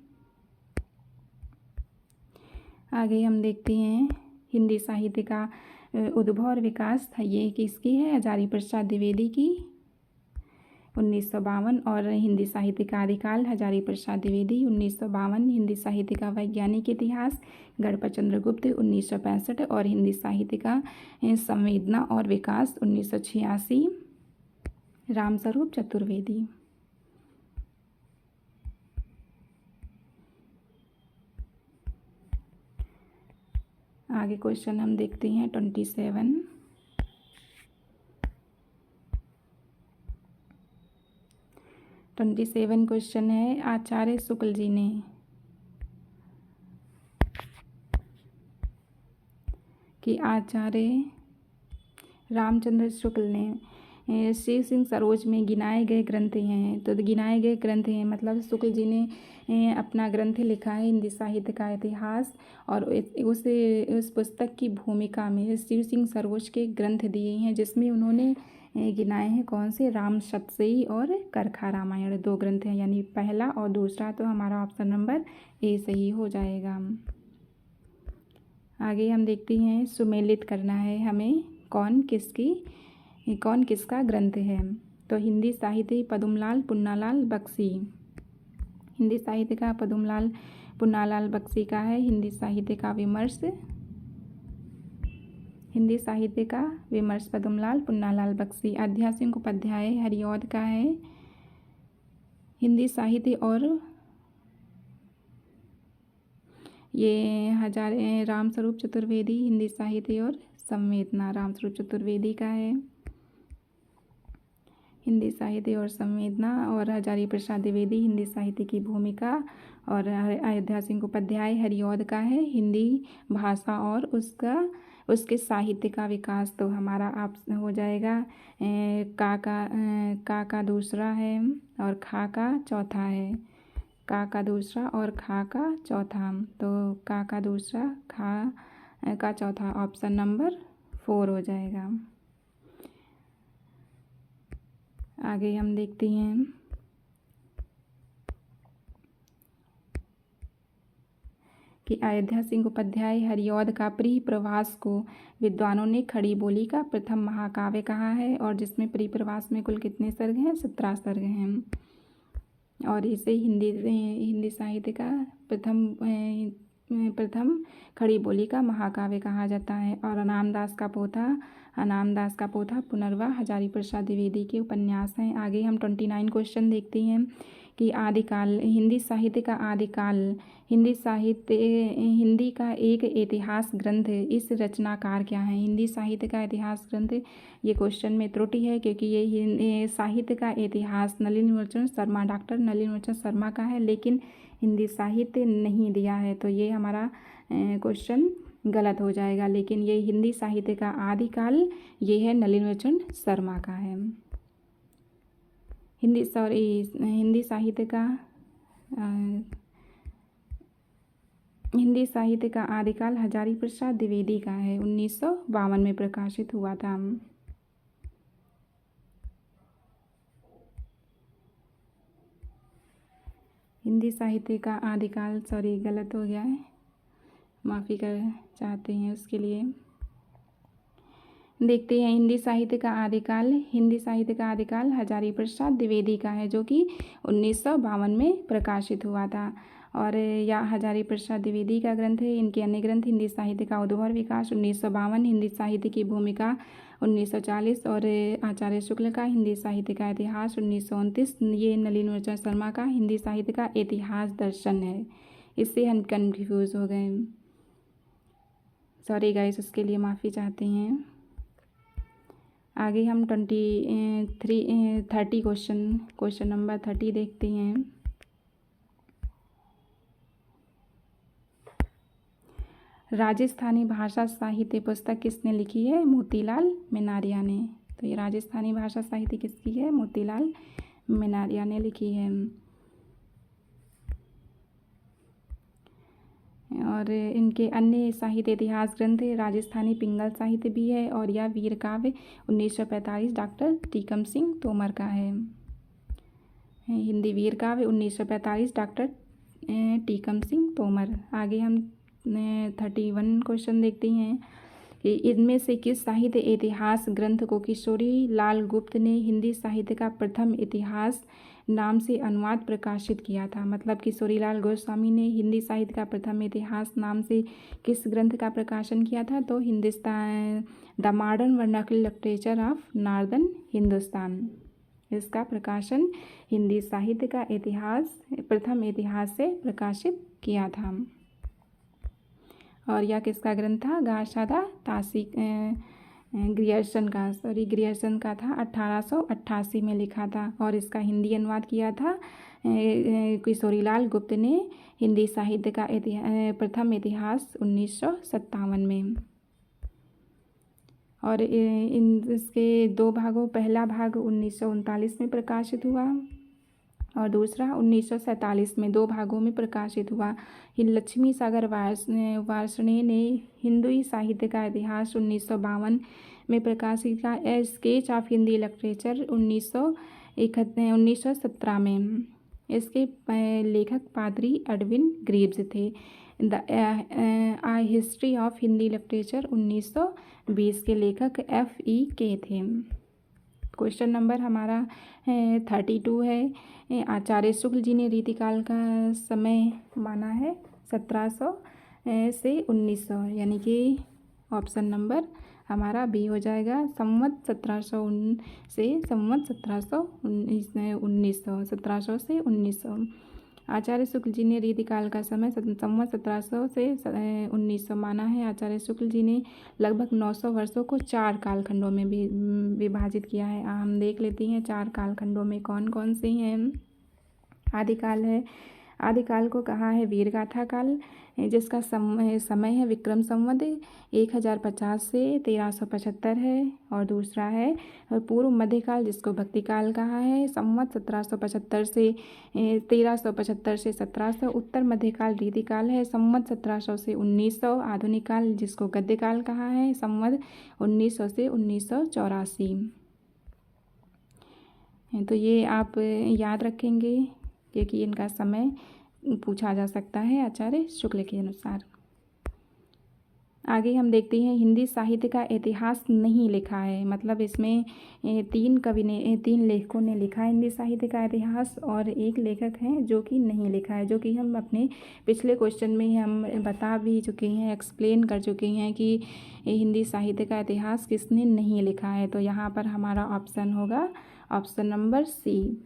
आगे हम देखते हैं हिंदी साहित्य का उद्भव और विकास ये किसकी है? हजारी प्रसाद द्विवेदी की 1952। और हिंदी साहित्य का आदिकाल हजारी प्रसाद द्विवेदी 1952। हिंदी साहित्य का वैज्ञानिक इतिहास गणपत चंद्रगुप्त 1965। और हिंदी साहित्य का संवेदना और विकास 1986 रामस्वरूप चतुर्वेदी। आगे क्वेश्चन हम देखते हैं 27। क्वेश्चन है आचार्य शुक्ल जी ने कि आचार्य रामचंद्र शुक्ल ने शिव सिंह सरोज में गिनाए गए ग्रंथ हैं। तो गिनाए गए ग्रंथ हैं मतलब शुक्ल जी ने अपना ग्रंथ लिखा है हिंदी साहित्य का इतिहास, और उस पुस्तक की भूमिका में शिव सिंह सरोज के ग्रंथ दिए हैं, जिसमें उन्होंने गिनाए हैं कौन से? राम सतसई और करखा रामायण 2 ग्रंथ हैं, यानी पहला और दूसरा। तो हमारा ऑप्शन नंबर ए सही हो जाएगा। आगे हम देखते हैं सुमेलित करना है हमें कौन किसका ग्रंथ है। तो हिंदी साहित्य पद्मलाल पुन्नालाल बख्शी। हिंदी साहित्य का पद्मलाल पुन्नालाल बख्शी का है हिंदी साहित्य का विमर्श। हिंदी साहित्य का विमर्श पद्मलाल पुन्नालाल बख्शी। अध्याय सिंह उपाध्याय हरिऔध का है हिंदी साहित्य और ये हजारे रामस्वरूप चतुर्वेदी हिंदी साहित्य और संवेदना। रामस्वरूप चतुर्वेदी का है हिंदी साहित्य और संवेदना। और हजारी प्रसाद द्विवेदी हिंदी साहित्य की भूमिका। और अयोध्या सिंह उपाध्याय हरिऔध का है हिंदी भाषा और उसके साहित्य का विकास। तो हमारा आप हो जाएगा का दूसरा है और खा का चौथा है। का दूसरा और खा का चौथा। तो का दूसरा खा का चौथा ऑप्शन नंबर 4 हो जाएगा। आगे हम देखते हैं कि अयोध्या सिंह उपाध्याय हरिऔध का परिप्रवास को विद्वानों ने खड़ी बोली का प्रथम महाकाव्य कहा है और जिसमें परिप्रवास में कुल कितने सर्ग हैं? 17 सर्ग हैं। और इसे हिंदी साहित्य का प्रथम खड़ी बोली का महाकाव्य कहा जाता है। और अनामदास का पोथा पुनर्वा हजारी प्रसाद द्विवेदी के उपन्यास हैं। आगे हम 29 क्वेश्चन देखते हैं कि आदिकाल हिंदी साहित्य का आदिकाल। हिंदी का एक इतिहास ग्रंथ इस रचनाकार क्या है? हिंदी साहित्य का इतिहास ग्रंथ। ये क्वेश्चन में त्रुटि है क्योंकि ये साहित्य का इतिहास डॉक्टर नलिनी लोचन शर्मा का है, लेकिन हिंदी साहित्य नहीं दिया है, तो ये हमारा क्वेश्चन गलत हो जाएगा। लेकिन ये हिंदी साहित्य का आदिकाल ये है नलिनी लोचन शर्मा का है। हिंदी साहित्य का आदिकाल हजारी प्रसाद द्विवेदी का है, 1952 में प्रकाशित हुआ था। हिंदी साहित्य का आदिकाल गलत हो गया है, माफ़ी कर चाहते हैं उसके लिए। देखते हैं हिंदी साहित्य का आदिकाल हजारी प्रसाद द्विवेदी का है, जो कि 1952 में प्रकाशित हुआ था। और या हजारी प्रसाद द्विवेदी का ग्रंथ है। इनके अन्य ग्रंथ हिंदी साहित्य का उद्भव और विकास 1952, हिंदी साहित्य की भूमिका 1940 और आचार्य शुक्ल का हिंदी साहित्य का इतिहास 1929। ये नलिनी लोचन शर्मा का हिंदी साहित्य का इतिहास दर्शन है। इससे हम कन्फ्यूज़ हो गए, सॉरी गाइस, उसके लिए माफ़ी चाहते हैं। आगे हम 30 क्वेश्चन नंबर 30 देखते हैं। राजस्थानी भाषा साहित्य पुस्तक किसने लिखी है? मोतीलाल मेनारिया ने। तो ये राजस्थानी भाषा साहित्य किसकी है? मोतीलाल मेनारिया ने लिखी है। और इनके अन्य साहित्य इतिहास ग्रंथ राजस्थानी पिंगल साहित्य भी है और यह वीर काव्य 1945 डॉक्टर टीकम सिंह तोमर का है। हिंदी वीर काव्य 1945 डॉक्टर टीकम सिंह तोमर। आगे हम 31 क्वेश्चन देखते हैं कि इनमें से किस साहित्य इतिहास ग्रंथ को किशोरी लाल गुप्त ने हिंदी साहित्य का प्रथम इतिहास नाम से अनुवाद प्रकाशित किया था? मतलब किशोरी लाल गोस्वामी ने हिंदी साहित्य का प्रथम इतिहास नाम से किस ग्रंथ का प्रकाशन किया था? तो Hindustan the modern vernacular literature of northern Hindustan, इसका प्रकाशन हिंदी साहित्य का इतिहास प्रथम इतिहास से प्रकाशित किया था। और यह किसका ग्रंथ था? गारसादा तासी ग्रियर्सन का था, 1888 में लिखा था। और इसका हिंदी अनुवाद किया था किशोरीलाल गुप्त ने हिंदी साहित्य का प्रथम इतिहास 1957 में। और इसके 2 भागों, पहला भाग 1939 में प्रकाशित हुआ और दूसरा 1947 में, 2 भागों में प्रकाशित हुआ। लक्ष्मी सागर वार्ष्णेय ने हिंदी साहित्य का इतिहास 1952 में प्रकाशित किया। ए स्केच ऑफ हिंदी लिटरेचर 1917 में। इसके लेखक पादरी एडविन ग्रीव्स थे। The history of Hindi literature 1920 के लेखक FE के थे। क्वेश्चन नंबर हमारा 32 है। आचार्य शुक्ल जी ने रीतिकाल का समय माना है 1700 से 1900, यानी कि ऑप्शन नंबर हमारा बी हो जाएगा। संवत 1700 से संवत 1700 से 1900। आचार्य शुक्ल जी ने रीतिकाल का समय संवत 1700 से 1900 माना है। आचार्य शुक्ल जी ने लगभग 900 वर्षों को 4 कालखंडों में भी विभाजित किया है। हम देख लेते हैं 4 कालखंडों में कौन कौन से हैं। आदिकाल है, आदिकाल को कहा है वीरगाथा काल, जिसका समय है विक्रम संवत 1050 से 1375 है। और दूसरा है पूर्व मध्यकाल, जिसको भक्ति काल कहा है, संवत 1775 से 1375 से 1700। उत्तर मध्यकाल रीतिकाल है, संवत 1700 से 1900। आधुनिक काल, जिसको गद्य काल कहा है, संवत 1900 से 1984। तो ये आप याद रखेंगे क्योंकि इनका समय पूछा जा सकता है आचार्य शुक्ल के अनुसार। आगे हम देखते हैं हिंदी साहित्य का इतिहास नहीं लिखा है, मतलब इसमें 3 लेखकों ने लिखा है हिंदी साहित्य का इतिहास, और एक लेखक हैं जो कि नहीं लिखा है, जो कि हम अपने पिछले क्वेश्चन में हम बता भी चुके हैं, एक्सप्लेन कर चुके हैं कि हिंदी साहित्य का इतिहास किसने नहीं लिखा है। तो यहाँ पर हमारा ऑप्शन होगा option number C,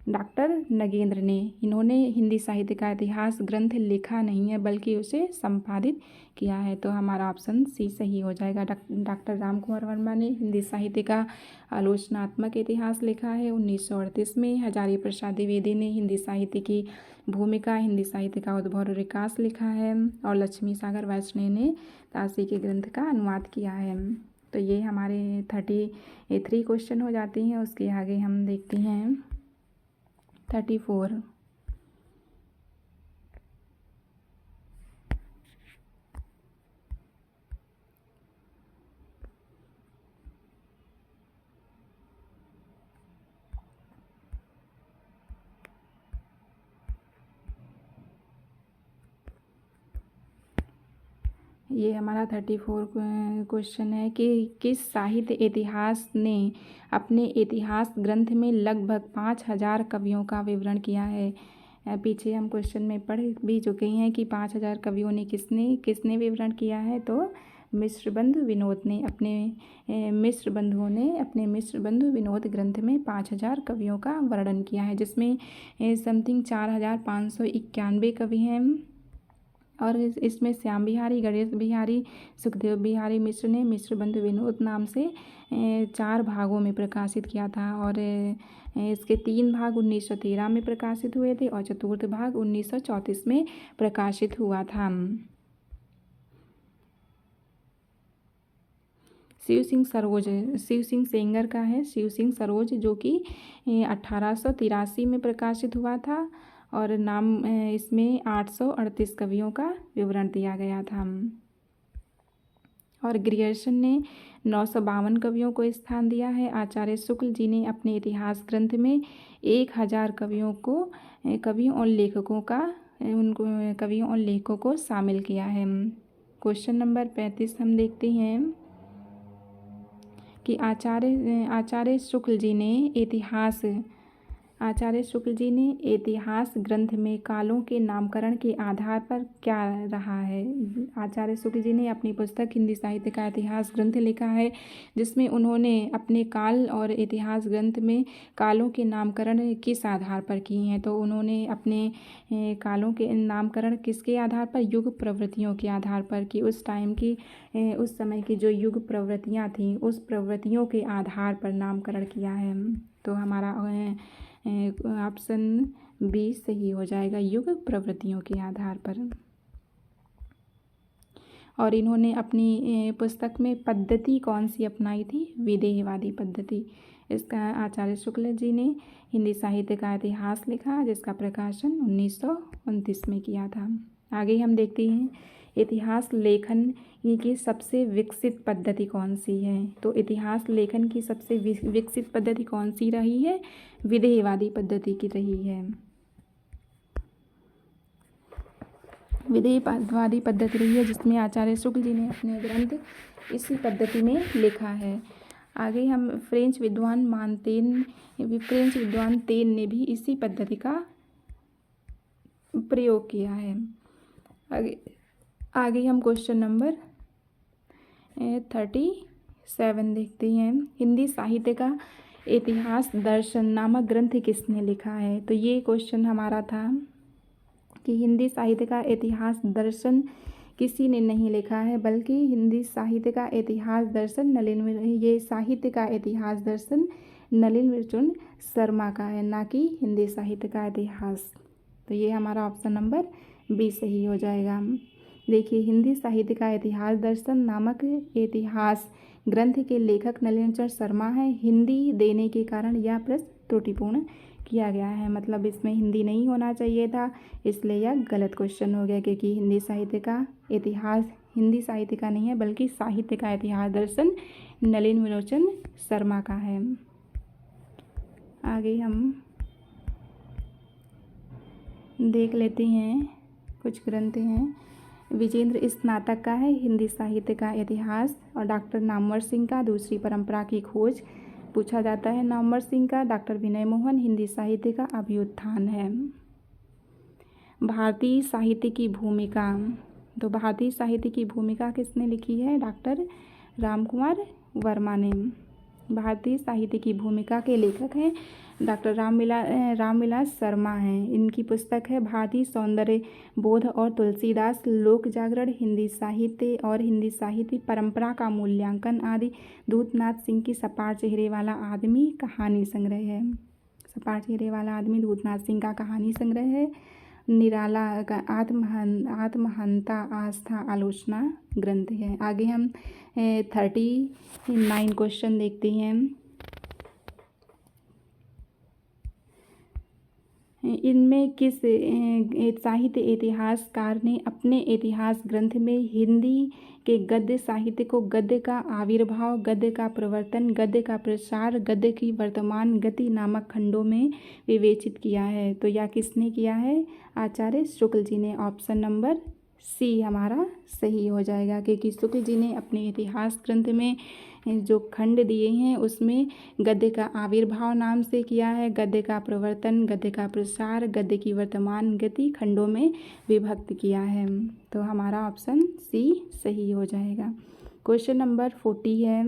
doctor Nagendra ने। इन्होंने हिंदी साहित्य का इतिहास ग्रंथ लिखा नहीं है बल्कि उसे संपादित किया है। तो हमारा ऑप्शन सी सही हो जाएगा। डॉक्टर राम कुमार वर्मा ने हिंदी साहित्य का आलोचनात्मक इतिहास लिखा है 1938 में। हजारी प्रसाद द्विवेदी ने हिंदी साहित्य की भूमिका, हिंदी साहित्य का उद्भव और विकास लिखा है। और लक्ष्मी सागर वैष्णव ने ताशी के ग्रंथ का अनुवाद किया है। तो ये हमारे 33 क्वेश्चन हो जाते हैं। उसके आगे हम देखते हैं 34। ये हमारा 34 क्वेश्चन है कि किस साहित्य इतिहास ने अपने इतिहास ग्रंथ में लगभग 5000 कवियों का विवरण किया है। पीछे हम क्वेश्चन में पढ़ भी चुके हैं कि 5000 कवियों ने किसने विवरण किया है। तो मिश्र बंधु विनोद ने अपने मिश्र बंधु विनोद ग्रंथ में 5000 कवियों का वर्णन किया है, जिसमें समथिंग 4591 कवि हैं। और इसमें श्याम बिहारी, गणेश बिहारी, सुखदेव बिहारी मिश्र ने मिश्र बंधु विनोद नाम से 4 भागों में प्रकाशित किया था। और इसके 3 भाग 1913 में प्रकाशित हुए थे और चतुर्थ भाग 1934 में प्रकाशित हुआ था। शिव सिंह सेंगर का है शिव सिंह सरोज, जो कि 1883 में प्रकाशित हुआ था। और नाम इसमें 838 कवियों का विवरण दिया गया था। और ग्रियर्सन ने 952 कवियों को स्थान दिया है। आचार्य शुक्ल जी ने अपने इतिहास ग्रंथ में 1000 कवियों और लेखकों को शामिल किया है। क्वेश्चन नंबर 35 हम देखते हैं कि आचार्य शुक्ल जी ने इतिहास ग्रंथ में कालों के नामकरण के आधार पर क्या रहा है। आचार्य शुक्ल जी ने अपनी पुस्तक हिंदी साहित्य का इतिहास ग्रंथ लिखा है, जिसमें उन्होंने अपने काल और इतिहास ग्रंथ में कालों के नामकरण किस आधार पर किए हैं। तो उन्होंने अपने कालों के नामकरण किसके आधार पर, युग प्रवृत्तियों के आधार पर, कि उस समय की जो युग प्रवृत्तियाँ थीं उस प्रवृत्तियों के आधार पर नामकरण किया है। तो हमारा ऑप्शन बी सही हो जाएगा, युग प्रवृत्तियों के आधार पर। और इन्होंने अपनी पुस्तक में पद्धति कौन सी अपनाई थी, विदेहवादी पद्धति। इसका आचार्य शुक्ल जी ने हिंदी साहित्य का इतिहास लिखा, जिसका प्रकाशन 1929 में किया था। आगे हम देखते हैं इतिहास लेखन की सबसे विकसित पद्धति कौन सी है। तो इतिहास लेखन की सबसे विकसित पद्धति कौन सी रही है, विदेहवादी पद्धति की रही है। विदेहवादी पद्धति रही है, जिसमें आचार्य शुक्ल जी ने अपने ग्रंथ इसी पद्धति में लिखा है। आगे हम फ्रेंच विद्वान तेन ने भी इसी पद्धति का प्रयोग किया है। आगे हम क्वेश्चन नंबर 37 देखते हैं। हिंदी साहित्य का इतिहास दर्शन नामक ग्रंथ किसने लिखा है? तो ये क्वेश्चन हमारा था कि हिंदी साहित्य का इतिहास दर्शन किसी ने नहीं लिखा है, बल्कि हिंदी साहित्य का इतिहास दर्शन नलिन विचून शर्मा का है, ना कि हिंदी साहित्य का इतिहास। तो ये हमारा ऑप्शन नंबर बी सही हो जाएगा। देखिए, हिंदी साहित्य का इतिहास दर्शन नामक इतिहास ग्रंथ के लेखक नलिन विचून शर्मा है। हिंदी देने के कारण यह प्रश्न त्रुटिपूर्ण किया गया है, मतलब इसमें हिंदी नहीं होना चाहिए था, इसलिए यह गलत क्वेश्चन हो गया, क्योंकि हिंदी साहित्य का इतिहास हिंदी साहित्य का नहीं है, बल्कि साहित्य का इतिहास दर्शन नलिन विलोचन शर्मा का है। आगे हम देख लेते हैं, कुछ ग्रंथ हैं। विजेंद्र स्नातक का है हिंदी साहित्य का इतिहास, और डॉक्टर नामवर सिंह का दूसरी परंपरा की खोज पूछा जाता है। नामवर सिंह का डॉक्टर विनय मोहन हिंदी साहित्य का अभ्युत्थान है। भारतीय साहित्य की भूमिका, तो भारतीय साहित्य की भूमिका किसने लिखी है? डॉक्टर रामकुमार वर्मा ने। भारतीय साहित्य की भूमिका के लेखक हैं डॉक्टर रामविलास शर्मा हैं। इनकी पुस्तक है भारतीय सौंदर्य बोध और तुलसीदास लोक जागरण, हिंदी साहित्य और हिंदी साहित्य परंपरा का मूल्यांकन आदि। दूतनाथ सिंह की सपाट चेहरे वाला आदमी कहानी संग्रह है। सपाट चेहरे वाला आदमी दूतनाथ सिंह का कहानी संग्रह है। निराला आत्महंता आस्था आलोचना ग्रंथ है। आगे हम 39 क्वेश्चन देखते हैं। इनमें किस साहित्य इतिहासकार ने अपने इतिहास ग्रंथ में हिंदी के गद्य साहित्य को गद्य का आविर्भाव, गद्य का प्रवर्तन, गद्य का प्रसार, गद्य की वर्तमान गति नामक खंडों में विवेचित किया है? तो यह किसने किया है? आचार्य शुक्ल जी ने। ऑप्शन नंबर सी हमारा सही हो जाएगा, क्योंकि शुक्ल जी ने अपने इतिहास ग्रंथ में जो खंड दिए हैं उसमें गद्य का आविर्भाव नाम से किया है, गद्य का प्रवर्तन, गद्य का प्रसार, गद्य की वर्तमान गति खंडों में विभक्त किया है। तो हमारा ऑप्शन सी सही हो जाएगा। क्वेश्चन नंबर 40 है।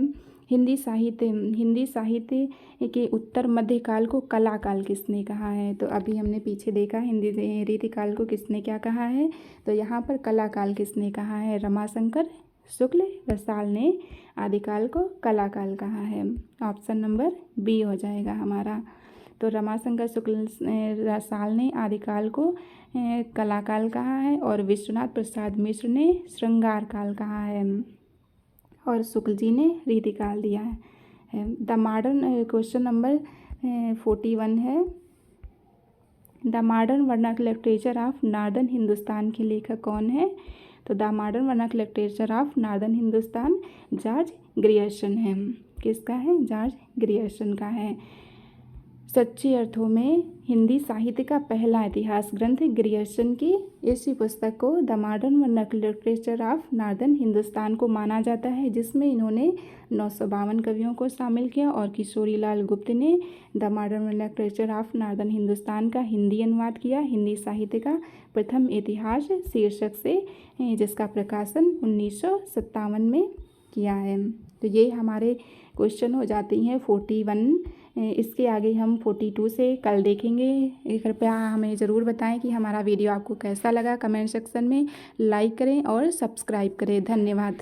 हिंदी साहित्य के उत्तर मध्यकाल को कलाकाल किसने कहा है? तो अभी हमने पीछे देखा हिंदी रीतिकाल को किसने क्या कहा है, तो यहाँ पर कलाकाल किसने कहा है? रमाशंकर शुक्ल रसाल ने आदिकाल को कलाकाल कहा है। ऑप्शन नंबर बी हो जाएगा हमारा। तो रमाशंकर शुक्ल रसाल ने आदिकाल को कलाकाल कहा है, और विश्वनाथ प्रसाद मिश्र ने श्रृंगार काल कहा है, और शुक्ल जी ने रीतिकाल दिया है। द मॉडर्न क्वेश्चन नंबर 41 है। The modern vernacular literature of northern Hindustan के लेखक कौन है? तो the modern vernacular literature of northern Hindustan George Grierson है। किसका है? जॉर्ज ग्रियर्सन का है। सच्चे अर्थों में हिंदी साहित्य का पहला इतिहास ग्रंथ ग्रियर्सन की इसी पुस्तक को the modern vernacular literature of northern Hindustan को माना जाता है, जिसमें इन्होंने 952 कवियों को शामिल किया, और किशोरी लाल गुप्त ने the modern vernacular literature of northern Hindustan का हिंदी अनुवाद किया, हिंदी साहित्य का प्रथम इतिहास शीर्षक से, जिसका प्रकाशन 1957 में किया है। तो ये हमारे क्वेश्चन हो जाती हैं 41। इसके आगे हम 42 से कल देखेंगे। कृपया हमें ज़रूर बताएं कि हमारा वीडियो आपको कैसा लगा। कमेंट सेक्शन में लाइक करें और सब्सक्राइब करें। धन्यवाद।